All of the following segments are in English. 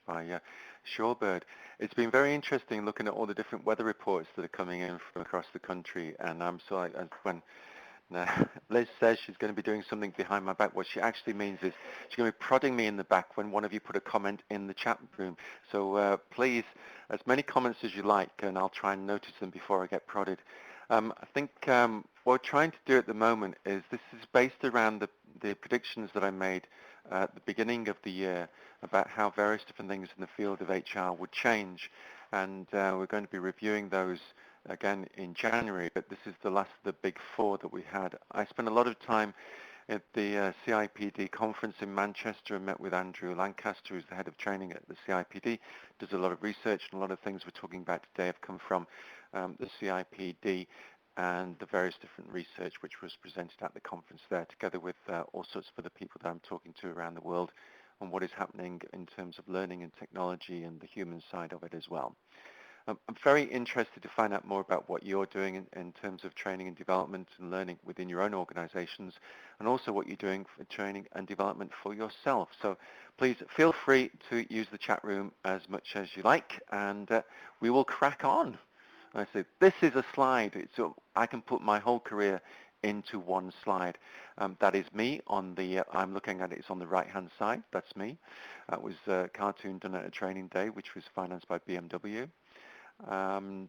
by Shorebird. It's been very interesting looking at all the different weather reports that are coming in from across the country, and I'm so like, when Liz says she's going to be doing something behind my back, what she actually means is she's going to be prodding me in the back when one of you put a comment in the chat room. So please, as many comments as you like, and I'll try and notice them before I get prodded. I think what we're trying to do at the moment is this is based around the predictions that I made at the beginning of the year about how various different things in the field of HR would change, and we're going to be reviewing those again in January, but this is the last of the big four that we had. I spent a lot of time at the CIPD conference in Manchester and met with Andrew Lancaster, who's the head of training at the CIPD, does a lot of research, and a lot of things we're talking about today have come from the CIPD and the various different research which was presented at the conference there, together with all sorts of other people that I'm talking to around the world on what is happening in terms of learning and technology and the human side of it as well. I'm very interested to find out more about what you're doing in terms of training and development and learning within your own organizations, and also what you're doing for training and development for yourself. So please feel free to use the chat room as much as you like, and we will crack on. I said, this is a slide, so I can put my whole career into one slide. That is me on the, I'm looking at it, it's on the right-hand side, that's me. That was a cartoon done at a training day, which was financed by BMW. And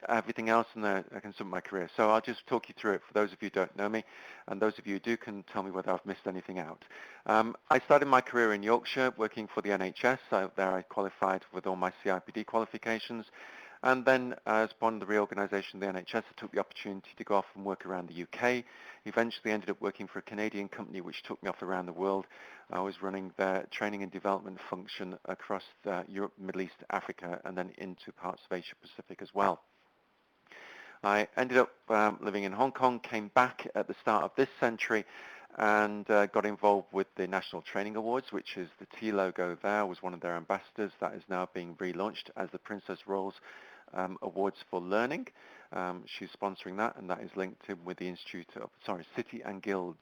everything else in there, I can sum my career. So I'll just talk you through it for those of you who don't know me, and those of you who do can tell me whether I've missed anything out. I started my career in Yorkshire working for the NHS. There I qualified with all my CIPD qualifications. And then as part of the reorganisation of the NHS, I took the opportunity to go off and work around the UK. Eventually ended up working for a Canadian company which took me off around the world. I was running their training and development function across Europe, Middle East, Africa, and then into parts of Asia Pacific as well. I ended up living in Hong Kong, came back at the start of this century, and got involved with the National Training Awards, which is the T logo there. I was one of their ambassadors. That is now being relaunched as the Princess Royals Awards for Learning. She's sponsoring that, and that is linked in with the City and Guilds.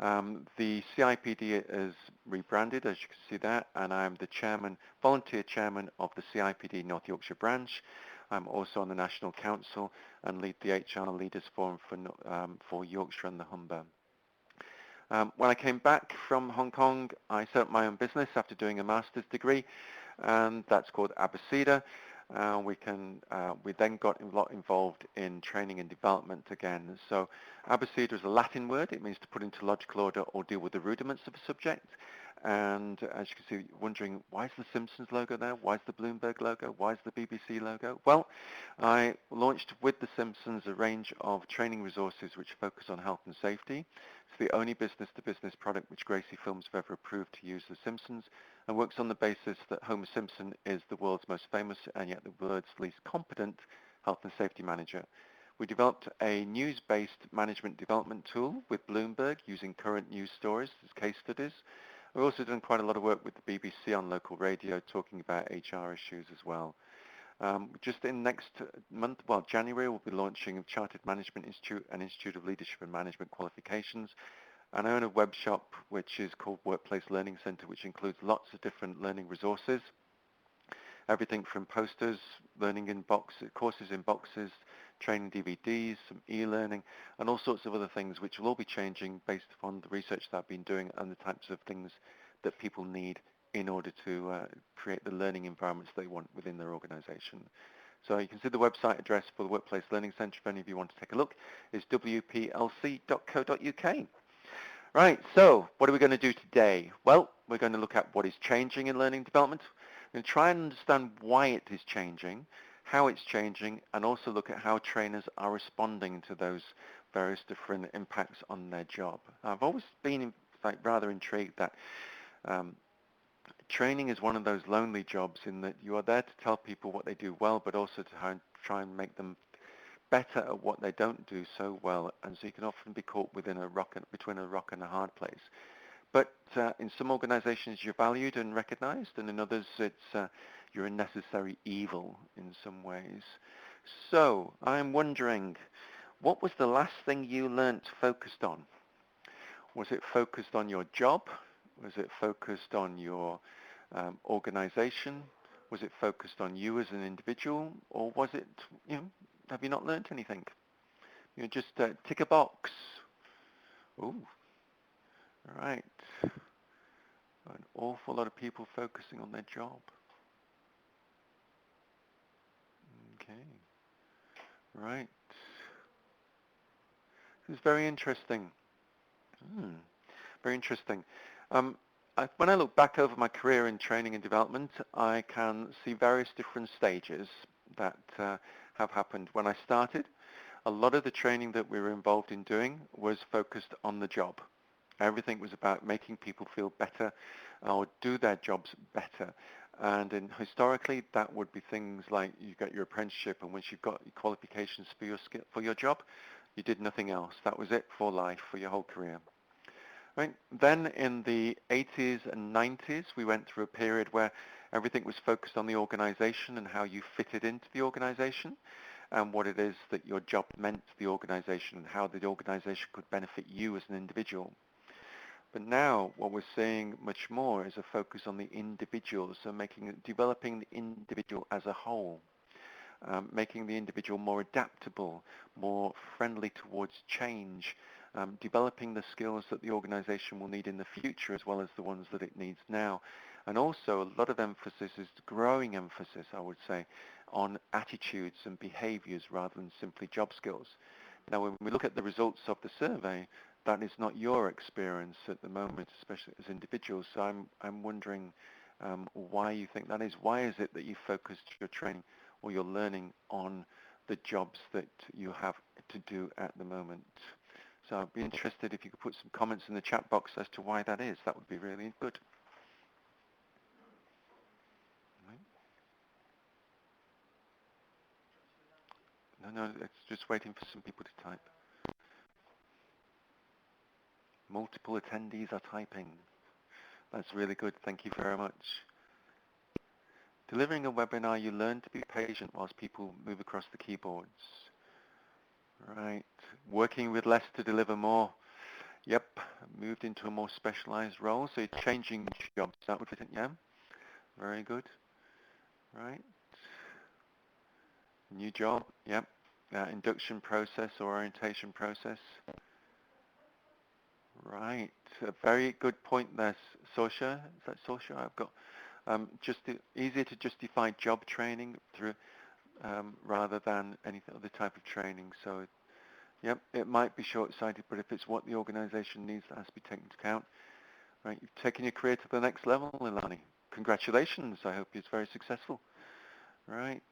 The CIPD is rebranded, as you can see there, and I'm the chairman, volunteer chairman of the CIPD North Yorkshire branch. I'm also on the National Council and lead the HR Leaders Forum for Yorkshire and the Humber. When I came back from Hong Kong, I set up my own business after doing a master's degree, and that's called Abacida. We then got a lot involved in training and development again. So Abacida is a Latin word. It means to put into logical order or deal with the rudiments of a subject. And as you can see, wondering, why is the Simpsons logo there? Why is the Bloomberg logo? Why is the BBC logo? Well, I launched with the Simpsons a range of training resources which focus on health and safety. It's the only business-to-business product which Gracie Films have ever approved to use the Simpsons, and works on the basis that Homer Simpson is the world's most famous and yet the world's least competent health and safety manager. We developed a news-based management development tool with Bloomberg using current news stories as case studies. We've also done quite a lot of work with the BBC on local radio talking about HR issues as well. Just in next month, well, January, we'll be launching Chartered Management Institute and Institute of Leadership and Management Qualifications. And I own a web shop which is called Workplace Learning Centre, which includes lots of different learning resources. Everything from posters, learning in boxes, courses in boxes, training DVDs, some e-learning, and all sorts of other things which will all be changing based upon the research that I've been doing and the types of things that people need in order to create the learning environments they want within their organization. So you can see the website address for the Workplace Learning Centre, if any of you want to take a look, is wplc.co.uk. Right, so what are we going to do today? Well, we're going to look at what is changing in learning development. We're going to try and understand why it is changing, how it's changing, and also look at how trainers are responding to those various different impacts on their job. I've always been rather intrigued that training is one of those lonely jobs in that you are there to tell people what they do well, but also to try and make them better at what they don't do so well, and so you can often be caught between a rock and a hard place. But in some organizations you're valued and recognized, and in others it's you're a necessary evil in some ways. So I'm wondering, what was the last thing you learnt focused on? Was it focused on your job? Was it focused on your Organization? Was it focused on you as an individual, or was it, have you not learned anything? Just tick a box. Ooh, right. An awful lot of people focusing on their job. Okay, right. This is very interesting. Very interesting. Um, when I look back over my career in training and development, I can see various different stages that have happened. When I started, a lot of the training that we were involved in doing was focused on the job. Everything was about making people feel better or do their jobs better. And historically, that would be things like you get your apprenticeship, and once you've got your qualifications for your job, you did nothing else. That was it for life, for your whole career. Right. Then in the 80s and 90s, we went through a period where everything was focused on the organization and how you fitted into the organization and what it is that your job meant to the organization and how the organization could benefit you as an individual. But now what we're seeing much more is a focus on the individual, so developing the individual as a whole, making the individual more adaptable, more friendly towards change, developing the skills that the organization will need in the future as well as the ones that it needs now. And also a lot of emphasis is growing emphasis, I would say, on attitudes and behaviors rather than simply job skills. Now, when we look at the results of the survey, that is not your experience at the moment, especially as individuals. So I'm wondering why you think that is. Why is it that you focused your training or your learning on the jobs that you have to do at the moment? So I'd be interested if you could put some comments in the chat box as to why that is. That would be really good. Right. No, it's just waiting for some people to type. Multiple attendees are typing. That's really good. Thank you very much. Delivering a webinar, you learn to be patient whilst people move across the keyboards. Right. Working with less to deliver more. Yep. Moved into a more specialized role. So you're changing jobs. That would fit in. Yeah. Very good. Right. New job. Yep. Induction process or orientation process. Right. A very good point there, Sosha. Is that Sosha? I've got easier to justify job training through rather than any other type of training. So, yep, it might be short-sighted, but if it's what the organization needs, that has to be taken into account. Right, you've taken your career to the next level, Elearning. Congratulations. I hope it's very successful. Right.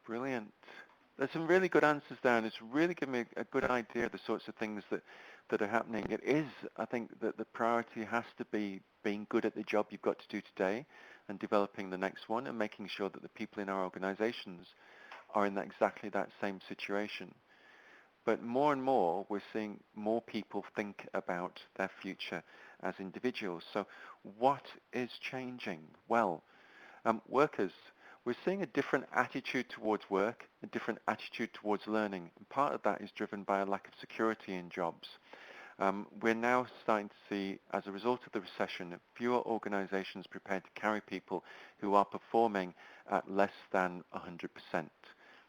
Brilliant. There's some really good answers there, and it's really given me a good idea of the sorts of things that are happening. It is, I think, that the priority has to be being good at the job you've got to do today and developing the next one and making sure that the people in our organizations are in exactly that same situation. But more and more, we're seeing more people think about their future as individuals. So what is changing? Well, workers, we're seeing a different attitude towards work, a different attitude towards learning. And part of that is driven by a lack of security in jobs. We're now starting to see, as a result of the recession, fewer organizations prepared to carry people who are performing at less than 100%.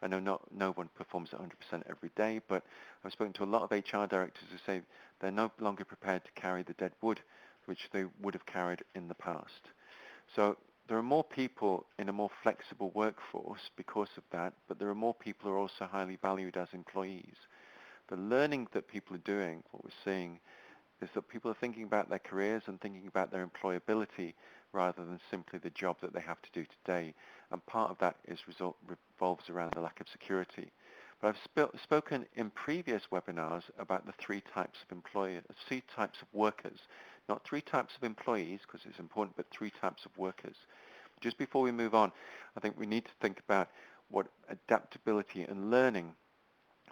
I know no one performs at 100% every day, but I've spoken to a lot of HR directors who say they're no longer prepared to carry the dead wood, which they would have carried in the past. So there are more people in a more flexible workforce because of that, but there are more people who are also highly valued as employees. The learning that people are doing, what we're seeing, is that people are thinking about their careers and thinking about their employability rather than simply the job that they have to do today. And part of that revolves around the lack of security. But I've spoken in previous webinars about the three types of workers, not three types of employees, because it's important, but three types of workers. Just before we move on, I think we need to think about what adaptability and learning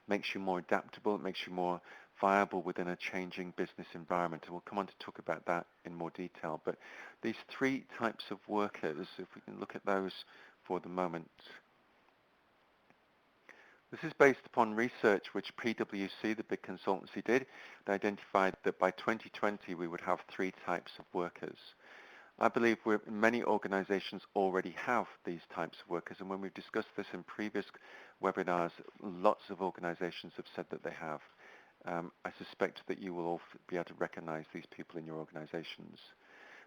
makes you more adaptable, it makes you more viable within a changing business environment. And we'll come on to talk about that in more detail. But these three types of workers, if we can look at those for the moment. This is based upon research which PwC, the big consultancy, did. They identified that by 2020 we would have three types of workers. I believe many organizations already have these types of workers, and when we've discussed this in previous webinars, lots of organizations have said that they have. I suspect that you will all be able to recognize these people in your organizations.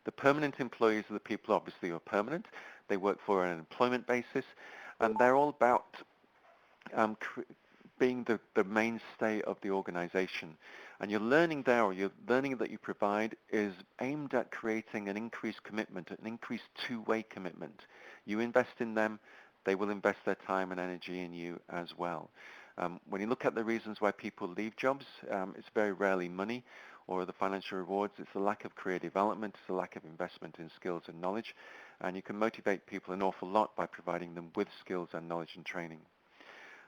The permanent employees are the people obviously who are permanent. They work for an employment basis, and they're all about being the mainstay of the organization. And your learning there, or your learning that you provide, is aimed at creating an increased commitment, an increased two-way commitment. You invest in them, they will invest their time and energy in you as well. When you look at the reasons why people leave jobs, it's very rarely money or the financial rewards. It's the lack of career development, it's the lack of investment in skills and knowledge. And you can motivate people an awful lot by providing them with skills and knowledge and training.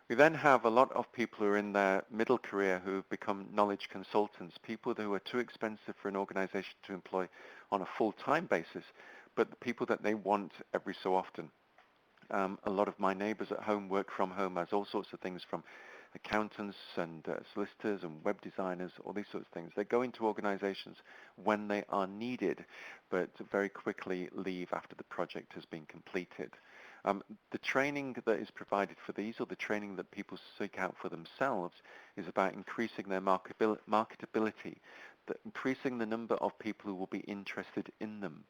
We then have a lot of people who are in their middle career who have become knowledge consultants, people who are too expensive for an organization to employ on a full-time basis, but the people that they want every so often. A lot of my neighbors at home work from home as all sorts of things, from accountants and solicitors and web designers, all these sorts of things. They go into organizations when they are needed, but very quickly leave after the project has been completed. The training that is provided for these, or the training that people seek out for themselves, is about increasing their marketability, increasing the number of people who will be interested in them.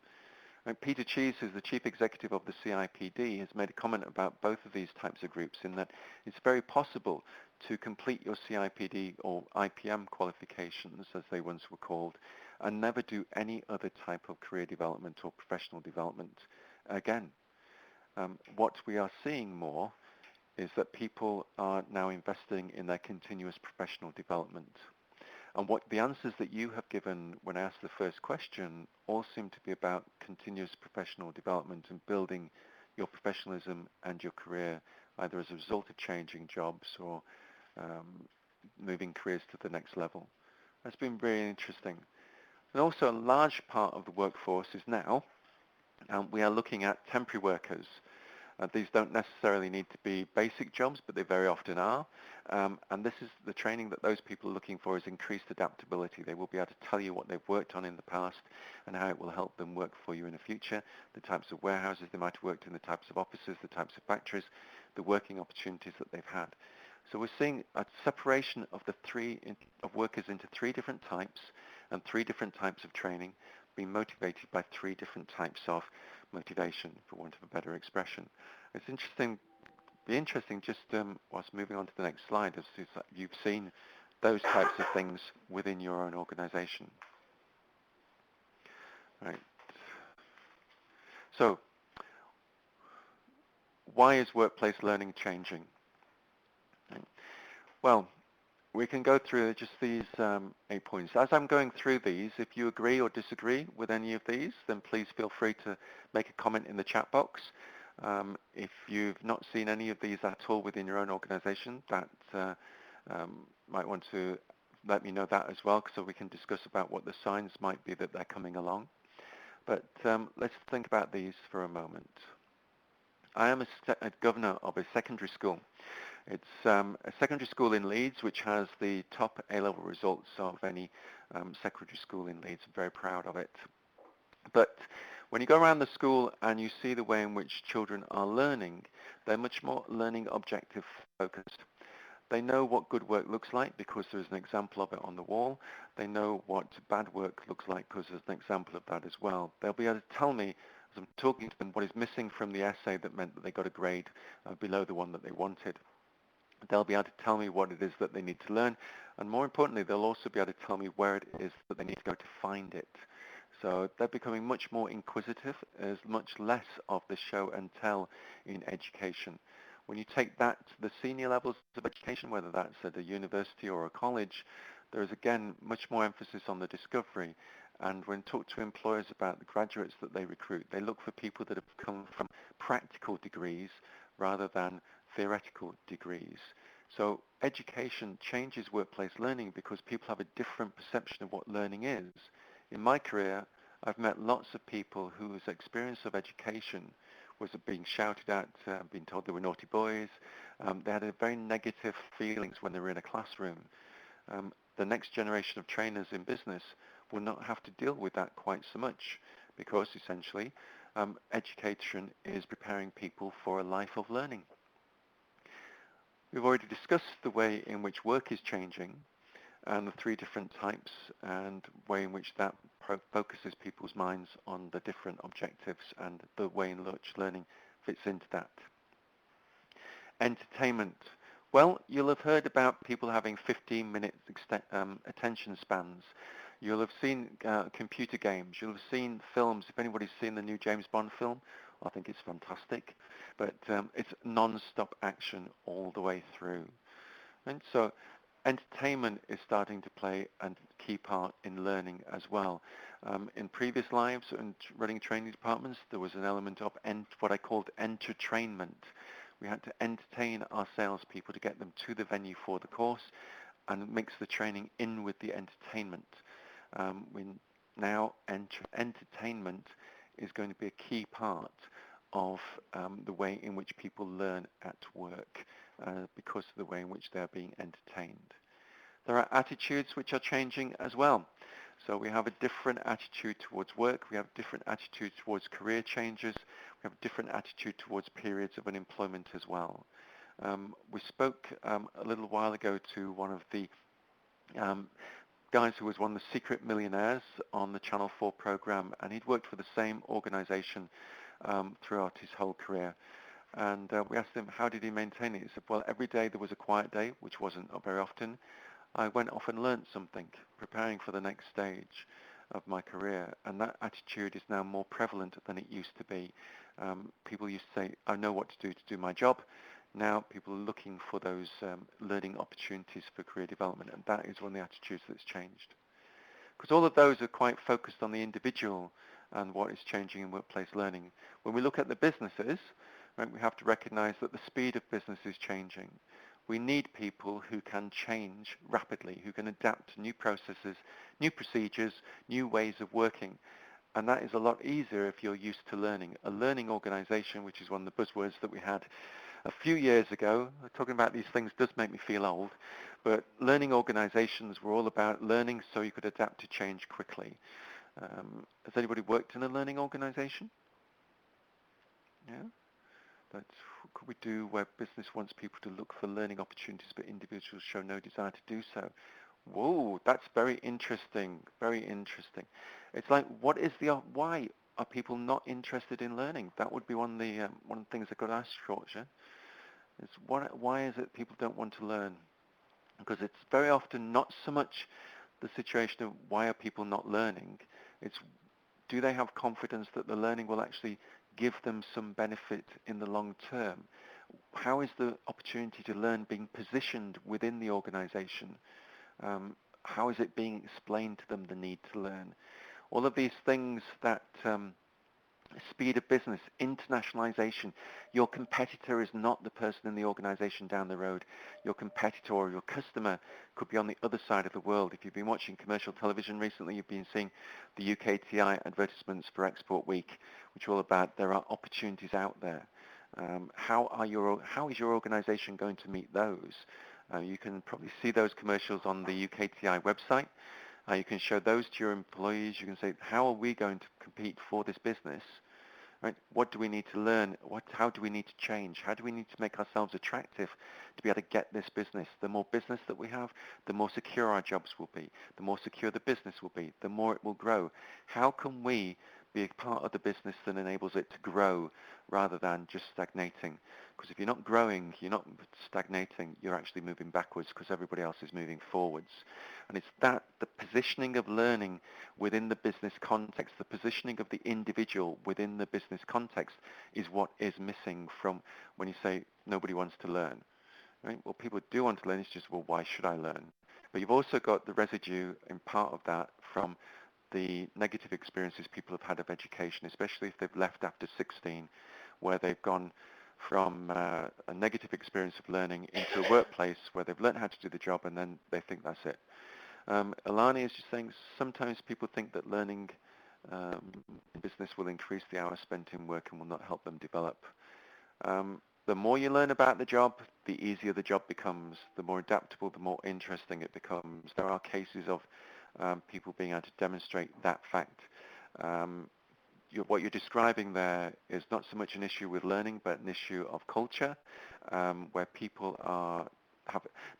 Peter Cheese, who's the chief executive of the CIPD, has made a comment about both of these types of groups, in that it's very possible to complete your CIPD or IPM qualifications, as they once were called, and never do any other type of career development or professional development again. What we are seeing more is that people are now investing in their continuous professional development. And what the answers that you have given when I asked the first question all seem to be about continuous professional development and building your professionalism and your career, either as a result of changing jobs or moving careers to the next level. That's been very interesting. And also a large part of the workforce is now, we are looking at temporary workers. These don't necessarily need to be basic jobs, but they very often are. And this is the training that those people are looking for, is increased adaptability. They will be able to tell you what they've worked on in the past and how it will help them work for you in the future, the types of warehouses they might have worked in, the types of offices, the types of factories, the working opportunities that they've had. So we're seeing a separation of of workers into three different types and three different types of training, being motivated by three different types of motivation, for want of a better expression. It's be interesting just whilst moving on to the next slide, as you've seen those types of things within your own organization. Right. So, why is workplace learning changing? Right. Well, we can go through just these 8 points. As I'm going through these, if you agree or disagree with any of these, then please feel free to make a comment in the chat box. If you've not seen any of these at all within your own organization, that might want to let me know that as well, so we can discuss about what the signs might be that they're coming along. But let's think about these for a moment. I am a governor of a secondary school. It's a secondary school in Leeds, which has the top A-level results of any secondary school in Leeds. I'm very proud of it. But when you go around the school and you see the way in which children are learning, they're much more learning objective focused. They know what good work looks like because there's an example of it on the wall. They know what bad work looks like because there's an example of that as well. They'll be able to tell me, as I'm talking to them, what is missing from the essay that meant that they got a grade below the one that they wanted. They'll be able to tell me what it is that they need to learn, and more importantly, they'll also be able to tell me where it is that they need to go to find it. So they're becoming much more inquisitive. There's much less of the show and tell in education. When you take that to the senior levels of education, whether that's at a university or a college, there is again much more emphasis on the discovery. And when talk to employers about the graduates that they recruit, they look for people that have come from practical degrees rather than theoretical degrees. So education changes workplace learning because people have a different perception of what learning is. In my career, I've met lots of people whose experience of education was being shouted at, being told they were naughty boys. They had a very negative feelings when they were in a classroom. The next generation of trainers in business will not have to deal with that quite so much because essentially education is preparing people for a life of learning. We've already discussed the way in which work is changing and the three different types and way in which that focuses people's minds on the different objectives and the way in which learning fits into that. Entertainment. Well, you'll have heard about people having 15-minute attention spans. You'll have seen computer games. You'll have seen films. If anybody's seen the new James Bond film, I think it's fantastic. But it's non-stop action all the way through. And so entertainment is starting to play a key part in learning as well. In previous lives and running training departments, there was an element of what I called entertainment. We had to entertain our salespeople to get them to the venue for the course and mix the training in with the entertainment. Now entertainment is going to be a key part of the way in which people learn at work because of the way in which they're being entertained. There are attitudes which are changing as well. So we have a different attitude towards work, we have a different attitude towards career changes, we have a different attitude towards periods of unemployment as well. We spoke a little while ago to one of the guys who was one of the secret millionaires on the Channel 4 program, and he'd worked for the same organization throughout his whole career. And we asked him, how did he maintain it? He said, well, every day there was a quiet day, which wasn't very often. I went off and learnt something, preparing for the next stage of my career. And that attitude is now more prevalent than it used to be. People used to say, I know what to do my job. Now people are looking for those learning opportunities for career development, and that is one of the attitudes that's changed. Because all of those are quite focused on the individual and what is changing in workplace learning. When we look at the businesses, right, we have to recognize that the speed of business is changing. We need people who can change rapidly, who can adapt to new processes, new procedures, new ways of working. And that is a lot easier if you're used to learning. A learning organization, which is one of the buzzwords that we had a few years ago, talking about these things does make me feel old, but learning organizations were all about learning so you could adapt to change quickly. Has anybody worked in a learning organization? Yeah? That's what could we do where business wants people to look for learning opportunities but individuals show no desire to do so? Whoa, that's very interesting, very interesting. It's like, why are people not interested in learning? That would be one of the things I could ask Shortshire. Is why is it people don't want to learn? Because it's very often not so much the situation of why are people not learning, it's do they have confidence that the learning will actually give them some benefit in the long term? How is the opportunity to learn being positioned within the organization? How is it being explained to them the need to learn? All of these things that speed of business, internationalization. Your competitor is not the person in the organization down the road. Your competitor or your customer could be on the other side of the world. If you've been watching commercial television recently, you've been seeing the UKTI advertisements for Export Week, which are all about there are opportunities out there. How is your organization going to meet those? You can probably see those commercials on the UKTI website. You can show those to your employees. You can say, how are we going to compete for this business? Right? What do we need to learn? How do we need to change? How do we need to make ourselves attractive to be able to get this business? The more business that we have, the more secure our jobs will be. The more secure the business will be, the more it will grow. How can we be a part of the business that enables it to grow rather than just stagnating? Because if you're not growing, you're not stagnating, you're actually moving backwards because everybody else is moving forwards. And it's that, the positioning of learning within the business context, the positioning of the individual within the business context is what is missing from when you say nobody wants to learn. Right? Well, people do want to learn, it's just, well, why should I learn? But you've also got the residue in part of that from the negative experiences people have had of education, especially if they've left after 16, where they've gone from a negative experience of learning into a workplace where they've learned how to do the job and then they think that's it. Ilani is just saying sometimes people think that learning in business will increase the hours spent in work and will not help them develop. The more you learn about the job, the easier the job becomes. The more adaptable, the more interesting it becomes. There are cases of people being able to demonstrate that fact. what you're describing there is not so much an issue with learning, but an issue of culture, where people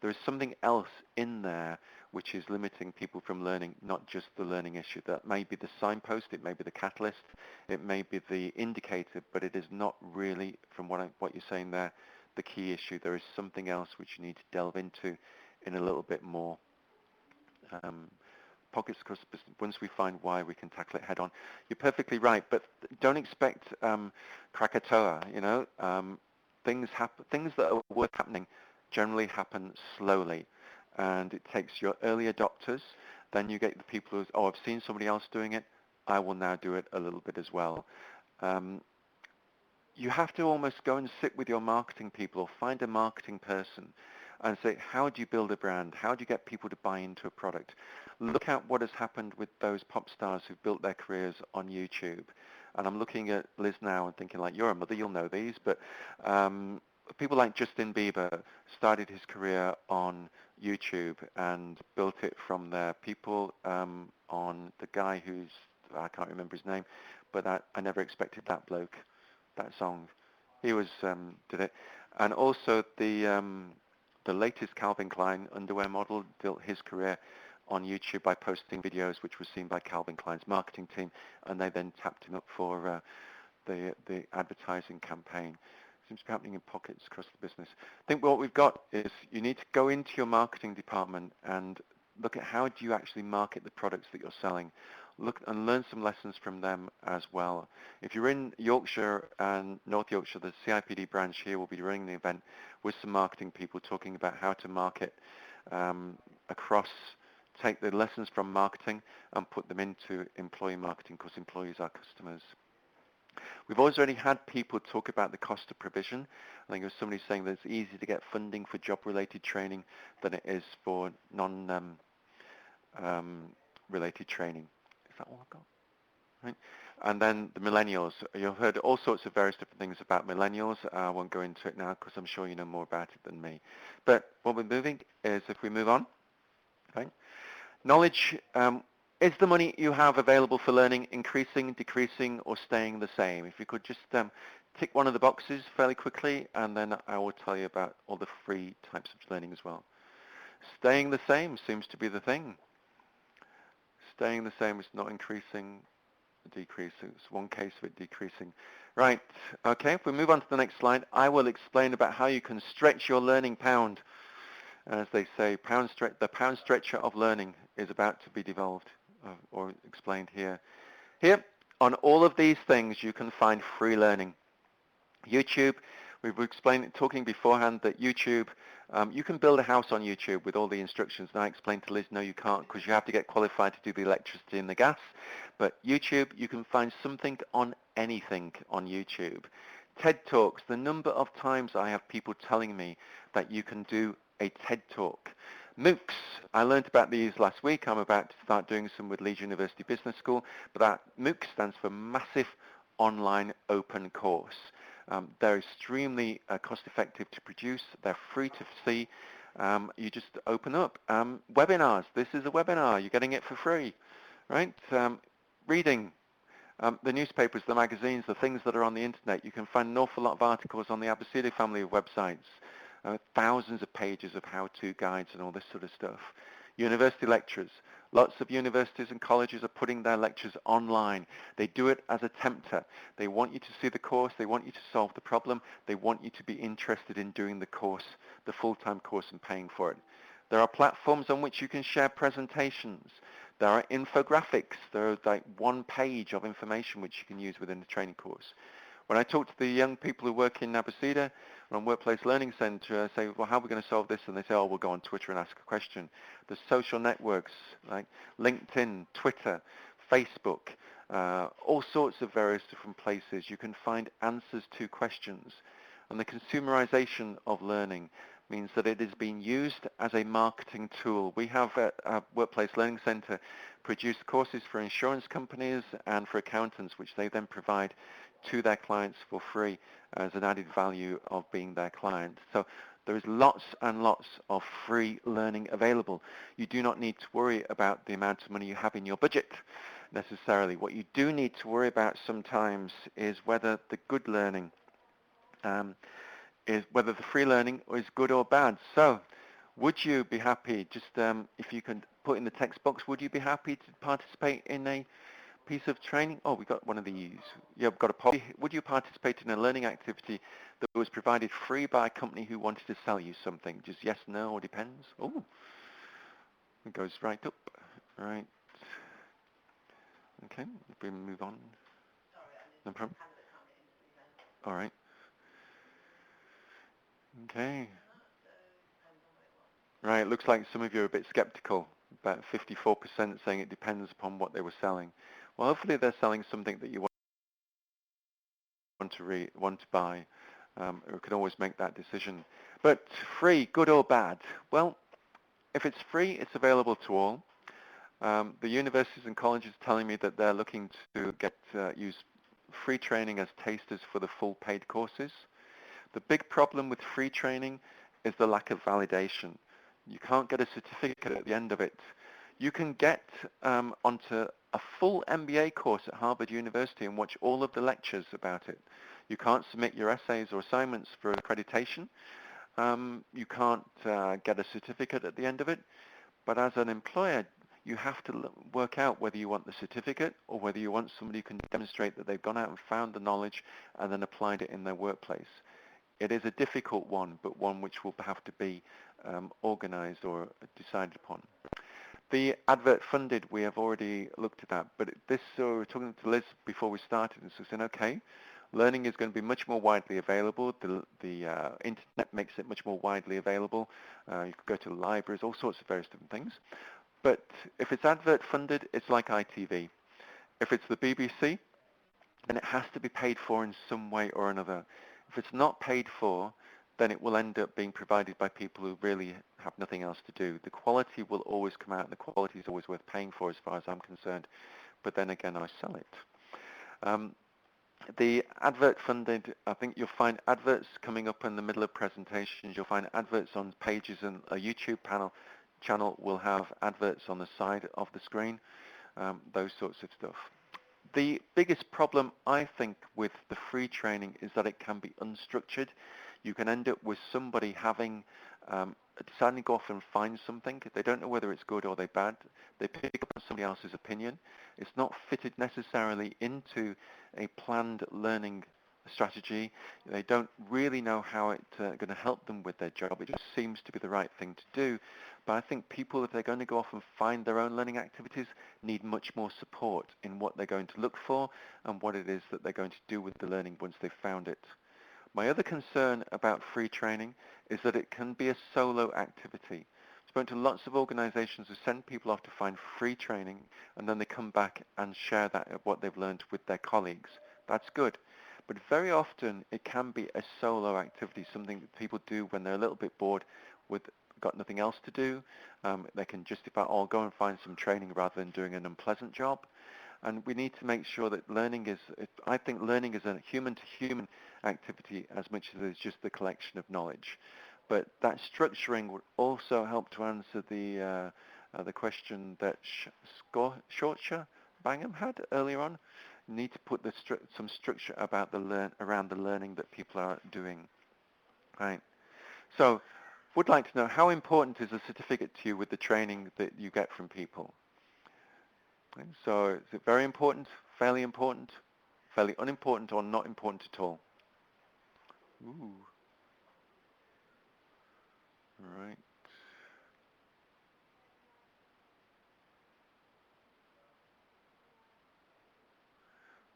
there is something else in there which is limiting people from learning, not just the learning issue. That may be the signpost, it may be the catalyst, it may be the indicator, but it is not really, from what you're saying there, the key issue. There is something else which you need to delve into in a little bit more. Pockets across the business. Once we find why, we can tackle it head on. You're perfectly right, but don't expect Krakatoa. Things that are worth happening generally happen slowly, and it takes your early adopters. Then you get the people who, I've seen somebody else doing it, I will now do it a little bit as well. You have to almost go and sit with your marketing people or find a marketing person and say, how do you build a brand? How do you get people to buy into a product? Look at what has happened with those pop stars who've built their careers on YouTube. And I'm looking at Liz now and thinking, like, you're a mother, you'll know these, but people like Justin Bieber started his career on YouTube and built it from there. People on the guy who's, I can't remember his name, but I never expected that bloke, that song. He did it. And also the latest Calvin Klein underwear model built his career on YouTube by posting videos which were seen by Calvin Klein's marketing team, and they then tapped him up for the advertising campaign. Seems to be happening in pockets across the business. I think what we've got is you need to go into your marketing department and look at how do you actually market the products that you're selling. Look and learn some lessons from them as well. If you're in Yorkshire and North Yorkshire, the CIPD branch here will be running the event with some marketing people talking about how to market across, take the lessons from marketing and put them into employee marketing, because employees are customers. We've already had people talk about the cost of provision. I think there was somebody saying that it's easier to get funding for job-related training than it is for non-related training. Is that all I've got? Right. And then the millennials. You've heard all sorts of various different things about millennials. I won't go into it now because I'm sure you know more about it than me. But what we're moving is, if we move on, right? Knowledge, is the money you have available for learning increasing, decreasing, or staying the same? If you could just tick one of the boxes fairly quickly, and then I will tell you about all the free types of learning as well. Staying the same seems to be the thing. Staying the same is not increasing, decreasing. It's one case of it decreasing. Right, okay, if we move on to the next slide, I will explain about how you can stretch your learning pound. As they say, the pound stretcher of learning is about to be developed or explained here. Here, on all of these things, you can find free learning. YouTube, we've explained, talking beforehand that YouTube, you can build a house on YouTube with all the instructions. And I explained to Liz, no, you can't, because you have to get qualified to do the electricity and the gas. But YouTube, you can find something on anything on YouTube. TED Talks, the number of times I have people telling me that you can do a TED Talk. MOOCs, I learned about these last week. I'm about to start doing some with Leeds University Business School, but that MOOC stands for Massive Online Open Course. They're extremely cost-effective to produce. They're free to see. You just open up. Webinars, this is a webinar. You're getting it for free, right? Reading. The newspapers, the magazines, the things that are on the internet. You can find an awful lot of articles on the Abbassida family of websites. Thousands of pages of how-to guides and all this sort of stuff. University lectures. Lots of universities and colleges are putting their lectures online. They do it as a tempter. They want you to see the course. They want you to solve the problem. They want you to be interested in doing the course, the full-time course, and paying for it. There are platforms on which you can share presentations. There are infographics. There are like one page of information which you can use within the training course. When I talk to the young people who work in Abbassida on Workplace Learning Centre, I say, well, how are we going to solve this? And they say, oh, we'll go on Twitter and ask a question. The social networks like LinkedIn, Twitter, Facebook, all sorts of various different places. You can find answers to questions. And the consumerization of learning means that it is being used as a marketing tool. We have at our Workplace Learning Centre produced courses for insurance companies and for accountants, which they then provide to their clients for free as an added value of being their client. So there is lots and lots of free learning available. You do not need to worry about the amount of money you have in your budget. necessarily. What you do need to worry about sometimes is whether the good learning um, is whether the free learning is good or bad. So, would you be happy, just if you can put in the text box, would you be happy to participate in a piece of training? Oh, we got one of these. Yeah, we've got a poll. Would you participate in a learning activity that was provided free by a company who wanted to sell you something? Just yes, no, or depends. Oh, it goes right up. Right. Okay, if we move on. No problem. All right. Okay. Right, looks like some of you are a bit skeptical. About 54% saying it depends upon what they were selling. Well, hopefully they're selling something that you want to buy. You can always make that decision. But free, good or bad? Well, if it's free, it's available to all. The universities and colleges are telling me that they're looking to use free training as tasters for the full paid courses. The big problem with free training is the lack of validation. You can't get a certificate at the end of it. You can get onto a full MBA course at Harvard University and watch all of the lectures about it. You can't submit your essays or assignments for accreditation. You can't get a certificate at the end of it. But as an employer, you have to work out whether you want the certificate or whether you want somebody who can demonstrate that they've gone out and found the knowledge and then applied it in their workplace. It is a difficult one, but one which will have to be organized or decided upon. The advert funded, we have already looked at that, but this, so we were talking to Liz before we started, and so saying, okay, learning is going to be much more widely available. The internet makes it much more widely available. You could go to libraries, all sorts of various different things. But if it's advert funded, it's like ITV. If it's the BBC, then it has to be paid for in some way or another. If it's not paid for, then it will end up being provided by people who really have nothing else to do. The quality will always come out, and the quality is always worth paying for as far as I'm concerned. But then again, I sell it. The advert funded, I think you'll find adverts coming up in the middle of presentations. You'll find adverts on pages, and a YouTube channel will have adverts on the side of the screen, those sorts of stuff. The biggest problem, I think, with the free training is that it can be unstructured. You can end up with somebody having deciding to go off and find something. They don't know whether it's good or they're bad. They pick up on somebody else's opinion. It's not fitted necessarily into a planned learning strategy. They don't really know how it's going to help them with their job. It just seems to be the right thing to do. But I think people, if they're going to go off and find their own learning activities, need much more support in what they're going to look for and what it is that they're going to do with the learning once they've found it. My other concern about free training is that it can be a solo activity. I've spoken to lots of organizations who send people off to find free training, and then they come back and share what they've learned with their colleagues. That's good. But very often it can be a solo activity, something that people do when they're a little bit bored got nothing else to do. They can justify, oh, I'll go and find some training rather than doing an unpleasant job. And we need to make sure that I think learning is a human-to-human activity as much as it's just the collection of knowledge. But that structuring would also help to answer the question that Shortsha Bangham had earlier on. You need to put some structure about around the learning that people are doing. Right. So, would like to know, how important is a certificate to you with the training that you get from people? Okay, so is it very important, fairly unimportant, or not important at all? Ooh. Right.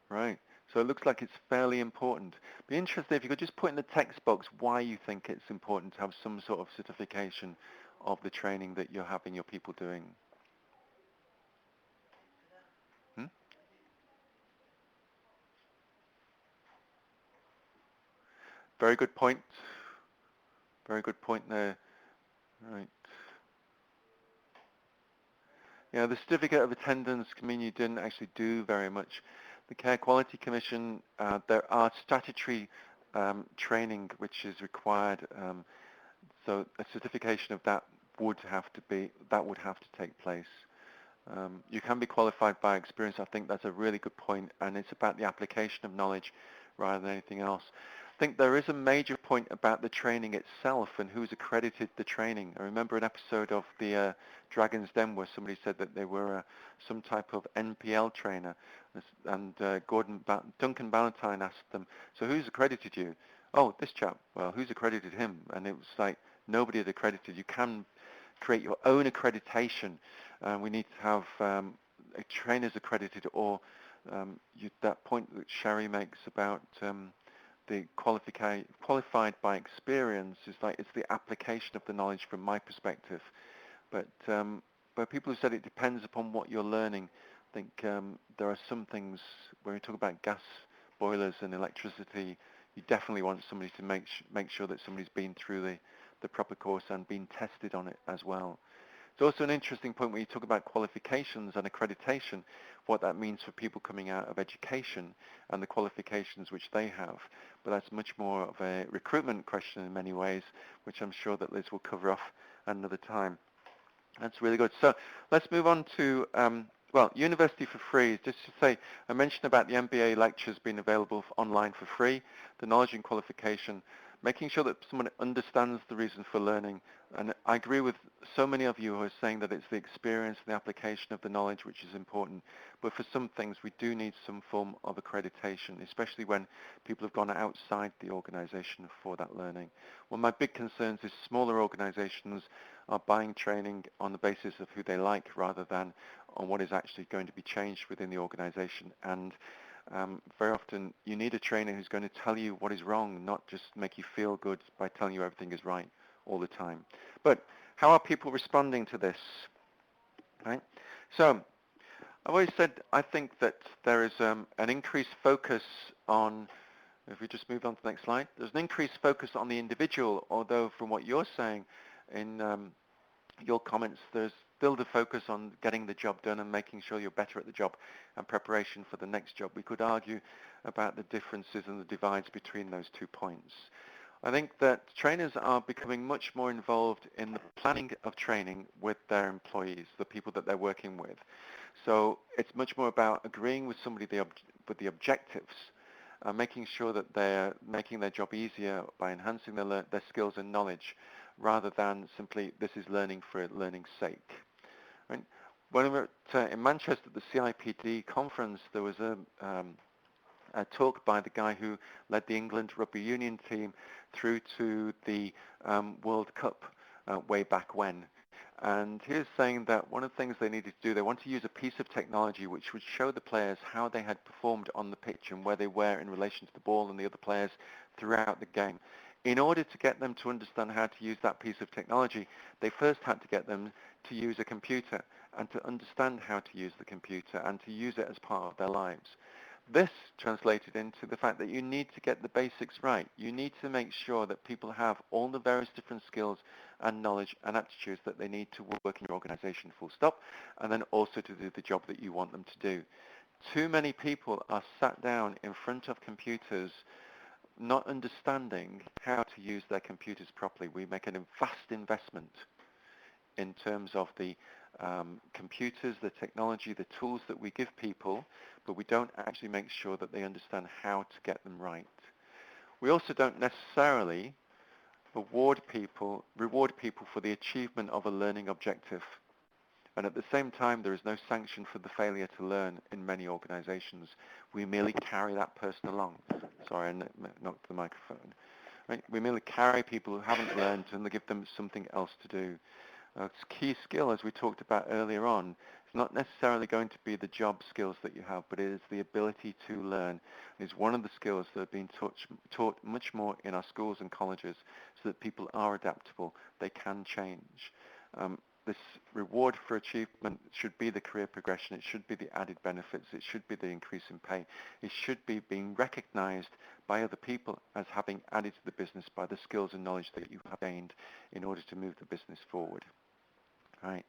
Right. So it looks like it's fairly important. Be interested if you could just put in the text box why you think it's important to have some sort of certification of the training that you're having your people doing. Hmm? Very good point. Very good point there. Right. Yeah, the certificate of attendance can mean you didn't actually do very much. The Care Quality Commission, there are statutory training which is required, so a certification of that would have to take place. You can be qualified by experience. I think that's a really good point, and it's about the application of knowledge rather than anything else. I think there is a major point about the training itself and who's accredited the training. I remember an episode of the Dragon's Den where somebody said that they were some type of NPL trainer, and Duncan Ballantyne asked them, so who's accredited you? Oh, this chap. Well, who's accredited him? And it was like nobody had accredited. You can create your own accreditation. We need to have trainers accredited, or that point that Sherry makes about the qualified by experience is like it's the application of the knowledge from my perspective. But people who said it depends upon what you're learning. I think there are some things when we talk about gas boilers and electricity, you definitely want somebody to make sure that somebody's been through the proper course and been tested on it as well. It's also an interesting point when you talk about qualifications and accreditation, what that means for people coming out of education and the qualifications which they have. But that's much more of a recruitment question in many ways, which I'm sure that Liz will cover off another time. That's really good. So let's move on to, university for free. Just to say, I mentioned about the MBA lectures being available online for free, the knowledge and qualification, making sure that someone understands the reason for learning. And I agree with so many of you who are saying that it's the experience and the application of the knowledge which is important. But for some things, we do need some form of accreditation, especially when people have gone outside the organization for that learning. One of my big concerns is smaller organizations are buying training on the basis of who they like rather than on what is actually going to be changed within the organization. And very often you need a trainer who's going to tell you what is wrong, not just make you feel good by telling you everything is right all the time. But how are people responding to this? Right? So I've always said I think that there is an increased focus on, if we just move on to the next slide, there's an increased focus on the individual, although from what you're saying in your comments, there's still the focus on getting the job done and making sure you're better at the job and preparation for the next job. We could argue about the differences and the divides between those 2 points. I think that trainers are becoming much more involved in the planning of training with their employees, the people that they're working with. So it's much more about agreeing with somebody with the objectives, making sure that they're making their job easier by enhancing their skills and knowledge, rather than simply this is learning for learning's sake. Right? When we were in Manchester at the CIPD conference, there was a talk by the guy who led the England rugby union team through to the World Cup way back when. And he was saying that one of the things they needed to do, they wanted to use a piece of technology which would show the players how they had performed on the pitch and where they were in relation to the ball and the other players throughout the game. In order to get them to understand how to use that piece of technology, they first had to get them to use a computer and to understand how to use the computer and to use it as part of their lives. This translated into the fact that you need to get the basics right. You need to make sure that people have all the various different skills and knowledge and attitudes that they need to work in your organization, full stop, and then also to do the job that you want them to do. Too many people are sat down in front of computers not understanding how to use their computers properly. We make a vast investment in terms of the computers, the technology, the tools that we give people, but we don't actually make sure that they understand how to get them right. We also don't necessarily reward people for the achievement of a learning objective. And at the same time, there is no sanction for the failure to learn in many organizations. We merely carry that person along. Sorry, I knocked the microphone. Right? We merely carry people who haven't learned and give them something else to do. It's a key skill, as we talked about earlier on. It's not necessarily going to be the job skills that you have, but it is the ability to learn. It's one of the skills that are being taught much more in our schools and colleges so that people are adaptable. They can change. This reward for achievement should be the career progression. It should be the added benefits. It should be the increase in pay. It should be being recognized by other people as having added to the business by the skills and knowledge that you have gained in order to move the business forward. Right.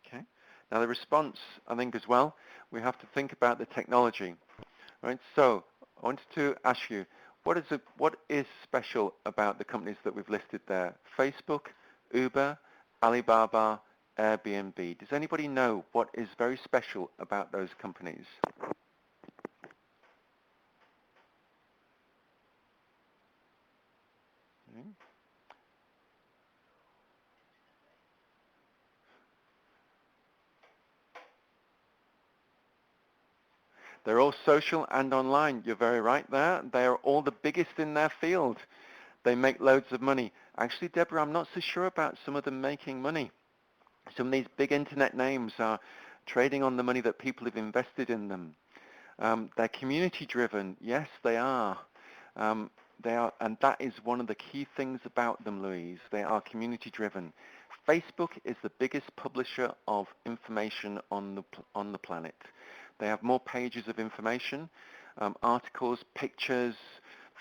Okay. Now the response, I think as well, we have to think about the technology. Right. So I wanted to ask you, what is special about the companies that we've listed there? Facebook, Uber, Alibaba, Airbnb. Does anybody know what is very special about those companies? Hmm? They're all social and online. You're very right there. They are all the biggest in their field. They make loads of money. Actually, Deborah, I'm not so sure about some of them making money. Some of these big internet names are trading on the money that people have invested in them. They're community driven. Yes, they are. Um, they are, and that is one of the key things about them, Louise. They are community driven. Facebook is the biggest publisher of information on the planet. They have more pages of information, articles, pictures,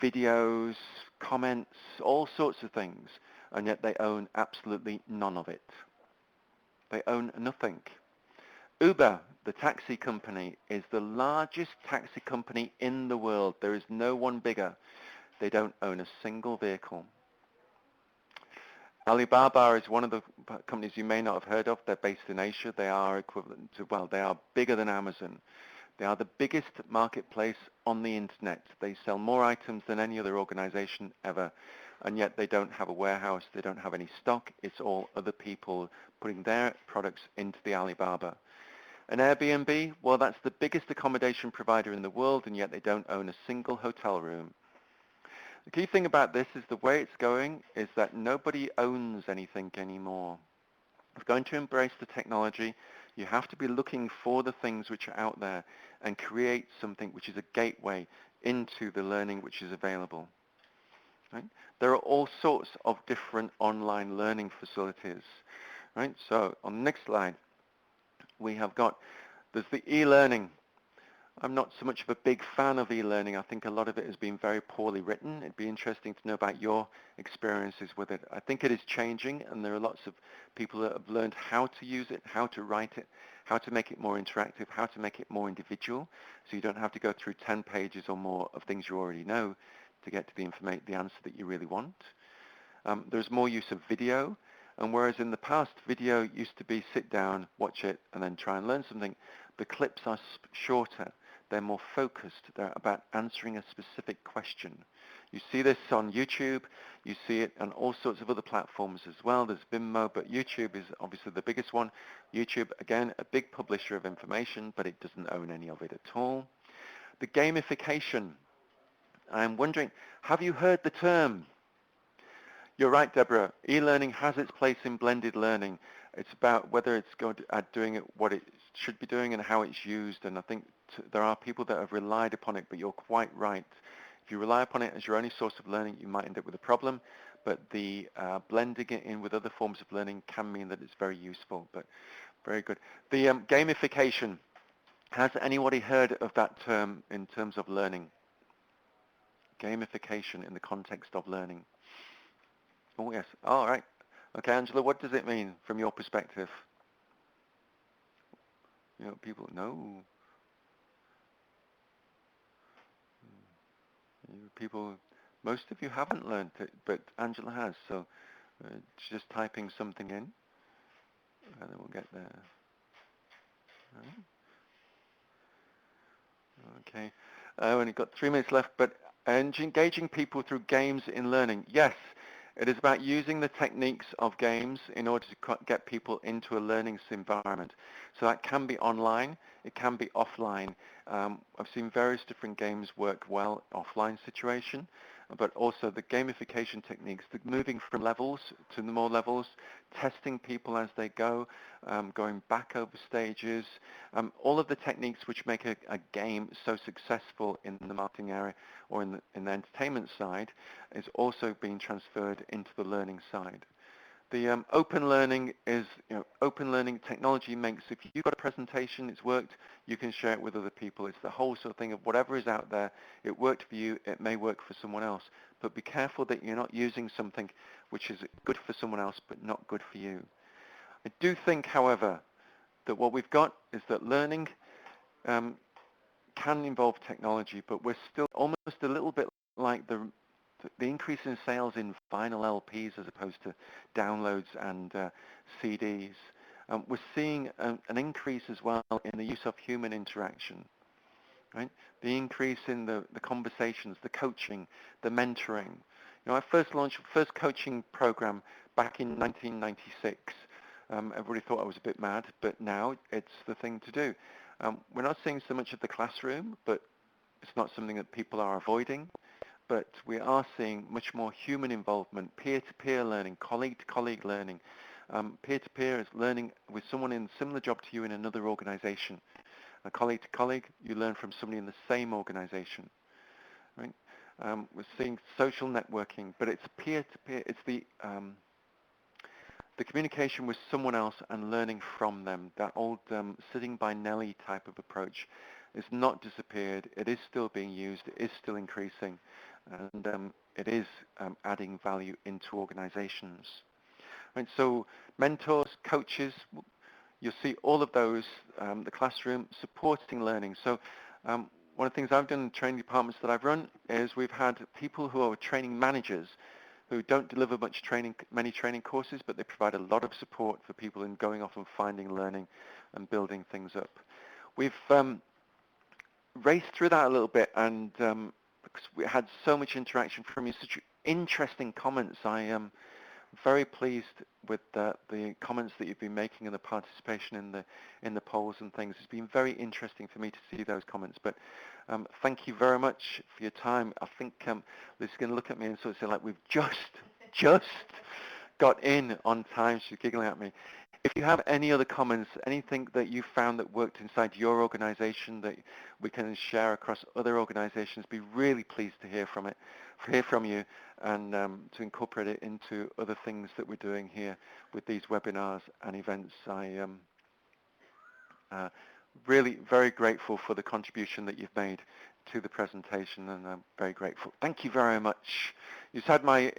videos, comments, all sorts of things, and yet they own absolutely none of it. They own nothing. Uber, the taxi company, is the largest taxi company in the world. There is no one bigger. They don't own a single vehicle. Alibaba is one of the companies you may not have heard of. They're based in Asia. They are equivalent to, well, they are bigger than Amazon. They are the biggest marketplace on the internet. They sell more items than any other organization ever, and yet they don't have a warehouse. They don't have any stock. It's all other people putting their products into the Alibaba. An Airbnb, well, that's the biggest accommodation provider in the world, and yet they don't own a single hotel room. The key thing about this is the way it's going is that nobody owns anything anymore. If you're going to embrace the technology, you have to be looking for the things which are out there and create something which is a gateway into the learning which is available. Right? There are all sorts of different online learning facilities. Right? So on the next slide, we have got, there's the e-learning. I'm not so much of a big fan of e-learning. I think a lot of it has been very poorly written. It'd be interesting to know about your experiences with it. I think it is changing, and there are lots of people that have learned how to use it, how to write it, how to make it more interactive, how to make it more individual, so you don't have to go through 10 pages or more of things you already know to get to the answer that you really want. There's more use of video, and whereas in the past, video used to be sit down, watch it, and then try and learn something, the clips are shorter. They're more focused. They're about answering a specific question. You see this on YouTube. You see it on all sorts of other platforms as well. There's Vimeo, but YouTube is obviously the biggest one. YouTube, again, a big publisher of information, but it doesn't own any of it at all. The gamification. I'm wondering, have you heard the term? You're right, Deborah. E-learning has its place in blended learning. It's about whether it's going to doing it what it should be doing and how it's used. And I think there are people that have relied upon it, but you're quite right. If you rely upon it as your only source of learning, you might end up with a problem. But the blending it in with other forms of learning can mean that it's very useful. But very good. The gamification. Has anybody heard of that term in terms of learning? Gamification in the context of learning. Oh, yes. All right. Okay, Angela, what does it mean from your perspective? You know, people know. People, most of you haven't learned it, but Angela has. So just typing something in, and then we'll get there. Right. Okay. Only got 3 minutes left, but engaging people through games in learning. Yes, it is about using the techniques of games in order to get people into a learning environment. So that can be online, it can be offline. I've seen various different games work well offline situation, but also the gamification techniques, the moving from levels to the more levels, testing people as they go, going back over stages, all of the techniques which make a game so successful in the marketing area or in the entertainment side is also being transferred into the learning side. The open learning is, open learning technology makes, if you've got a presentation, it's worked, you can share it with other people. It's the whole sort of thing of whatever is out there, it worked for you, it may work for someone else. But be careful that you're not using something which is good for someone else but not good for you. I do think, however, that what we've got is that learning can involve technology, but we're still almost a little bit like the increase in sales in vinyl LPs as opposed to downloads and CDs. We're seeing an increase as well in the use of human interaction, right? The increase in the conversations, the coaching, the mentoring. I first launched first coaching program back in 1996. Everybody thought I was a bit mad, but now it's the thing to do. We're not seeing so much of the classroom, but it's not something that people are avoiding. But we are seeing much more human involvement, peer-to-peer learning, colleague-to-colleague learning. Peer-to-peer is learning with someone in a similar job to you in another organization. A colleague-to-colleague, you learn from somebody in the same organization, right? We're seeing social networking, but it's peer-to-peer. It's the communication with someone else and learning from them. That old sitting by Nelly type of approach is not disappeared. It is still being used. It is still increasing, and it is adding value into organizations. Right, so mentors, coaches, you'll see all of those, the classroom, supporting learning. So one of the things I've done in training departments that I've run is we've had people who are training managers who don't deliver many training courses, but they provide a lot of support for people in going off and finding learning and building things up. We've raced through that a little bit, and because we had so much interaction from you, such interesting comments. I am very pleased with the comments that you've been making and the participation in the polls and things. It's been very interesting for me to see those comments. But thank you very much for your time. I think Liz is going to look at me and sort of say, like, we've just got in on time. She's giggling at me. If you have any other comments, anything that you found that worked inside your organization that we can share across other organizations, be really pleased to hear from you, and to incorporate it into other things that we're doing here with these webinars and events. I am really very grateful for the contribution that you've made to the presentation, and I'm very grateful. Thank you very much. You've had my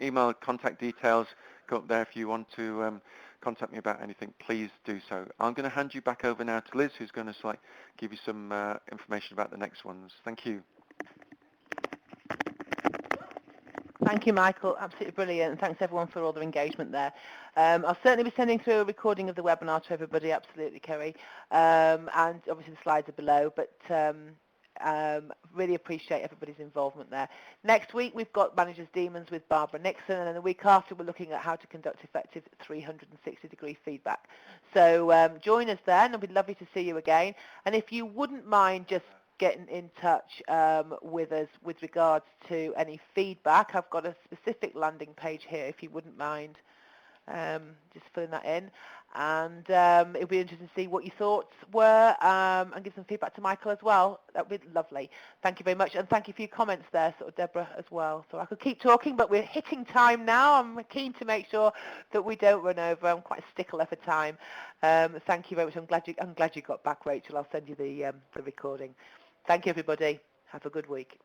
email contact details. Go up there if you want to contact me about anything, please do so. I'm going to hand you back over now to Liz, who's going to give you some information about the next ones. Thank you. Thank you, Michael. Absolutely brilliant. And thanks, everyone, for all their engagement there. I'll certainly be sending through a recording of the webinar to everybody. Absolutely, Kerry. And obviously the slides are below. But really appreciate everybody's involvement there. Next week, we've got Managers Demons with Barbara Nixon. And then the week after, we're looking at how to conduct effective 360-degree feedback. So join us then. It'll be lovely to see you again. And if you wouldn't mind just getting in touch with us with regards to any feedback. I've got a specific landing page here, if you wouldn't mind just filling that in. And it'll be interesting to see what your thoughts were and give some feedback to Michael as well. That would be lovely. Thank you very much. And thank you for your comments there, sort of Deborah, as well. So I could keep talking, but we're hitting time now. I'm keen to make sure that we don't run over. I'm quite a stickler for time. Thank you very much. I'm glad you got back, Rachel. I'll send you the recording. Thank you, everybody. Have a good week.